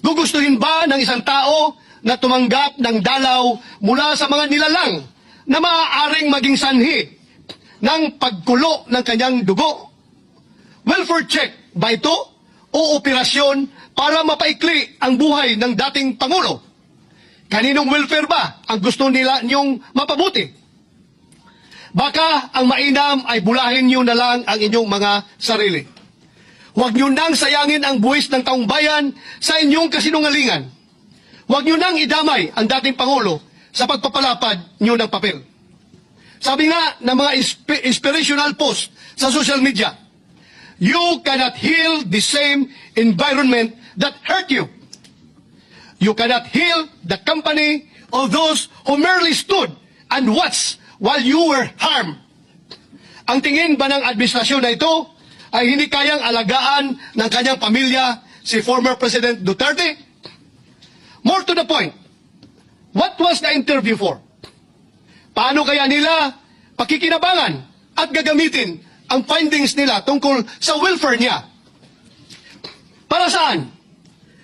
Gugustuhin ba ng isang tao na tumanggap ng dalaw mula sa mga nilalang na maaaring maging sanhi ng pagkulo ng kanyang dugo? Welfare check ba ito o operasyon para mapaikli ang buhay ng dating Pangulo? Kaninong welfare ba ang gusto nila niyong mapabuti? Baka ang mainam ay bulahin niyo na lang ang inyong mga sarili. Huwag niyo nang sayangin ang buwis ng taong bayan sa inyong kasinungalingan. Huwag niyo nang idamay ang dating Pangulo sa pagpapalapad niyo ng papel. Sabi nga ng mga inspirational post sa social media, you cannot heal the same environment that hurt you. You cannot heal the company of those who merely stood and watched while you were harmed. Ang tingin ba ng administrasyon na ito ay hindi kayang alagaan ng kanyang pamilya si former President Duterte? More to the point, what was the interview for? Paano kaya nila pakikinabangan at gagamitin ang findings nila tungkol sa welfare niya? Para saan?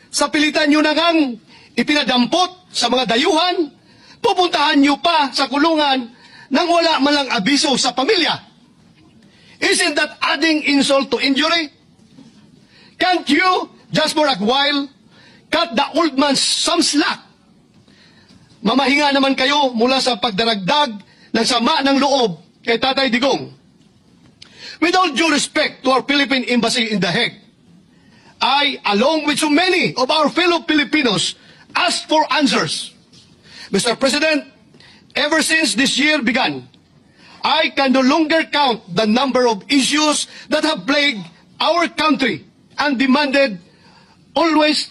Sa pilitan nyo na ngang ipinadampot sa mga dayuhan, pupuntahan nyo pa sa kulungan nang wala man lang abiso sa pamilya. Isn't that adding insult to injury? Can't you, just for a while, cut the old man some slack? Mamahinga naman kayo mula sa pagdaragdag ng sama ng loob kay Tatay Digong. With all due respect to our Philippine Embassy in The Hague, I, along with so many of our fellow Filipinos, asked for answers. Mr. President, ever since this year began, I can no longer count the number of issues that have plagued our country and demanded always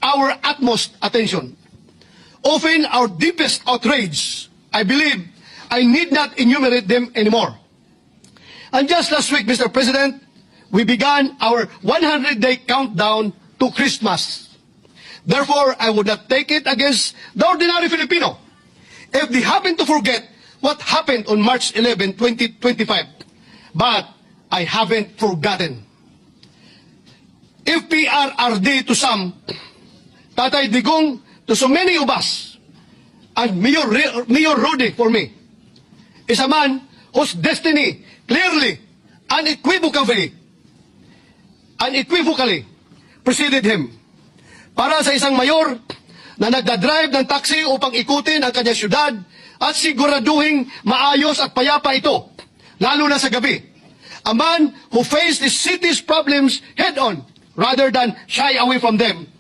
our utmost attention. Often our deepest outrage, I believe, I need not enumerate them anymore. And just last week, Mr. President, we began our 100-day countdown to Christmas. Therefore, I would not take it against the ordinary Filipino if they happen to forget what happened on March 11, 2025. But I haven't forgotten. If PRRD to some, Tatay Digong to so many of us, and Mayor Rudy for me, is a man whose destiny clearly, unequivocally preceded him. Para sa isang mayor na nagdadrive ng taxi upang ikutin ang kanyang syudad at siguraduhing maayos at payapa ito, lalo na sa gabi. A man who faced the city's problems head-on rather than shy away from them